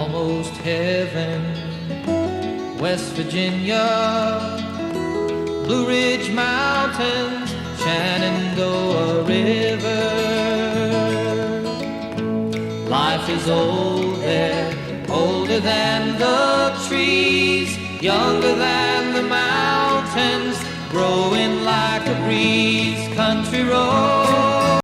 almost heaven. West Virginia, Blue Ridge Mountains, Shenandoah River. Life is old there, older than the trees, younger than the mountains, growing like a breeze. Country road